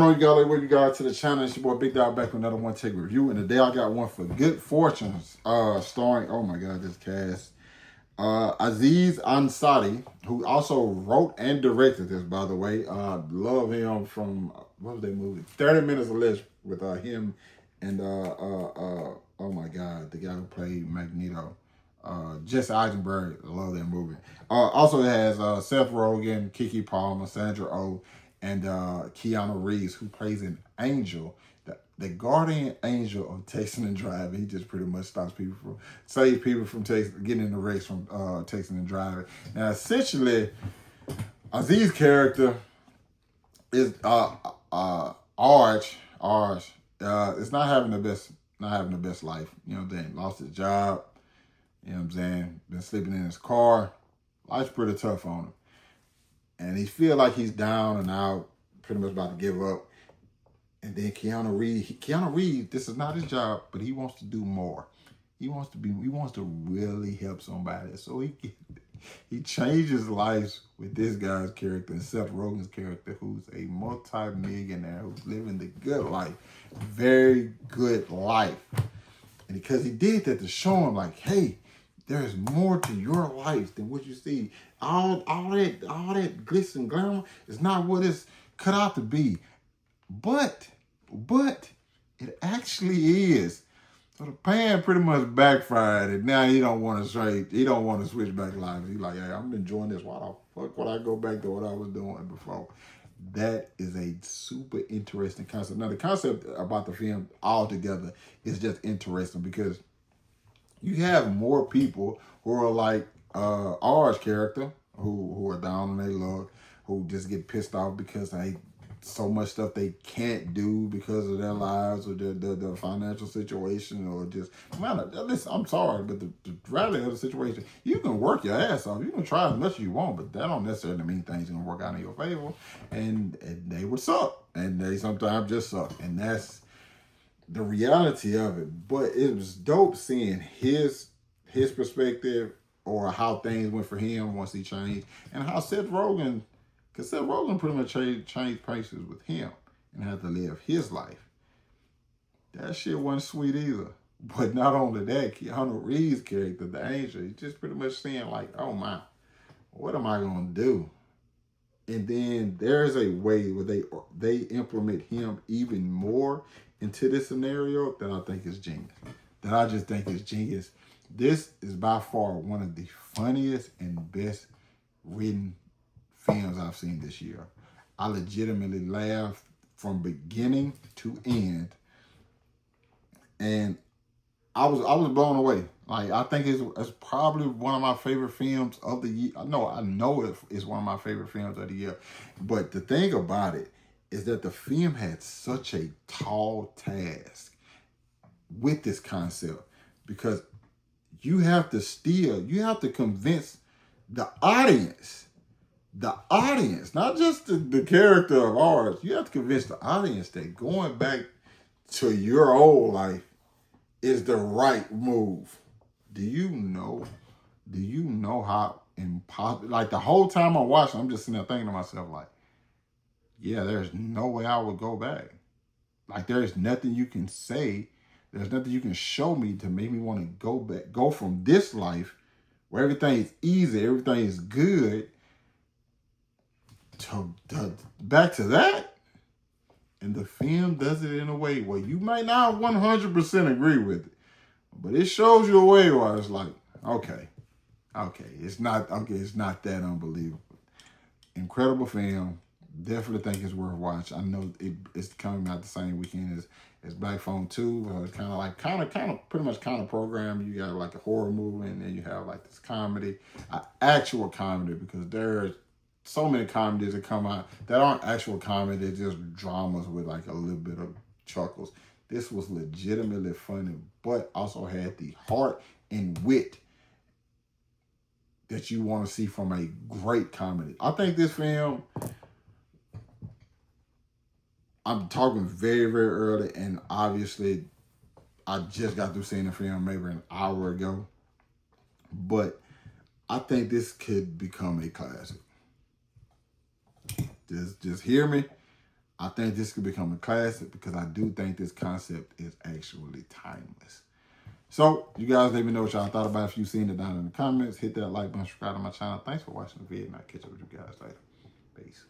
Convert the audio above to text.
Hello, y'all. Welcome you guys to the channel. It's your boy Big Dog back with another one take review. And today I got one for Good Fortunes, starring, oh my god, this cast. Aziz Ansari, who also wrote and directed this, by the way. Love him from what was that movie? 30 Minutes or Less with him and oh my god, the guy who played Magneto. Jesse Eisenberg, I love that movie. Also it has Seth Rogen, Keke Palmer, Sandra Oh, and Keanu Reeves, who plays an angel, the guardian angel of texting and driving. He just pretty much saves people from getting in the race from texting and driving. Now, essentially, Aziz's character is Arch. Is not having the best life. You know what I'm saying? Lost his job. You know what I'm saying? Been sleeping in his car. Life's pretty tough on him. And he feel like he's down and out, pretty much about to give up. And then Keanu Reeves, this is not his job, but he wants to do more. He wants to really help somebody. So he changes lives with this guy's character and Seth Rogen's character, who's a multi-millionaire who's living the good life, very good life. And because he did that to show him, like, hey, there's more to your life than what you see. All that glitz and glamour is not what it's cut out to be. But it actually is. So the plan pretty much backfired, and now he don't want to switch back lives. He's like, hey, I'm enjoying this. Why the fuck would I go back to what I was doing before? That is a super interesting concept. Now, the concept about the film altogether is just interesting because you have more people who are like R's character, who are down on their luck, who just get pissed off because they so much stuff they can't do because of their lives or their financial situation, or just, man, listen, I'm sorry, but the reality of the situation, you can work your ass off. You can try as much as you want, but that don't necessarily mean things are going to work out in your favor. And they would suck. And they sometimes just suck. And that's the reality of it. But it was dope seeing his perspective, or how things went for him once he changed, and how Seth Rogen, because Seth Rogen pretty much changed places with him and had to live his life. That shit wasn't sweet either. But not only that, Keanu Reeves' character, the angel, he's just pretty much saying like, oh my, what am I gonna do? And then there's a way where they implement him even more into this scenario that I think is genius. That I just think is genius. This is by far one of the funniest and best written films I've seen this year. I legitimately laughed from beginning to end, and I was blown away. Like, I think it's probably one of my favorite films of the year. No, I know it's one of my favorite films of the year. But the thing about it is that the film had such a tall task with this concept, because you have to convince the audience, not just the character of ours. You have to convince the audience that going back to your old life is the right move. Do you know how impossible? Like, the whole time I'm watching, I'm just sitting there thinking to myself, like, yeah, there's no way I would go back. Like, there's nothing you can say, there's nothing you can show me to make me want to go from this life where everything is easy, everything is good, to back to that. And the film does it in a way where you might not 100% agree with it, but it shows you a way where it's like, okay, it's not that unbelievable. Incredible film. Definitely think it's worth watching. I know it's coming out the same weekend as Black Phone 2. It's kind of pretty much program. You got like a horror movie, and then you have like this comedy, actual comedy, because there's so many comedies that come out that aren't actual comedy. They're just dramas with like a little bit of chuckles. This was legitimately funny, but also had the heart and wit that you want to see from a great comedy. I think this film, I'm talking very, very early, and obviously I just got through seeing the film maybe an hour ago, but I think this could become a classic. Just hear me. I think this could become a classic because I do think this concept is actually timeless. So, you guys let me know what y'all thought about it. If you've seen it down in the comments, hit that like button, subscribe to my channel. Thanks for watching the video, and I'll catch up with you guys later. Peace.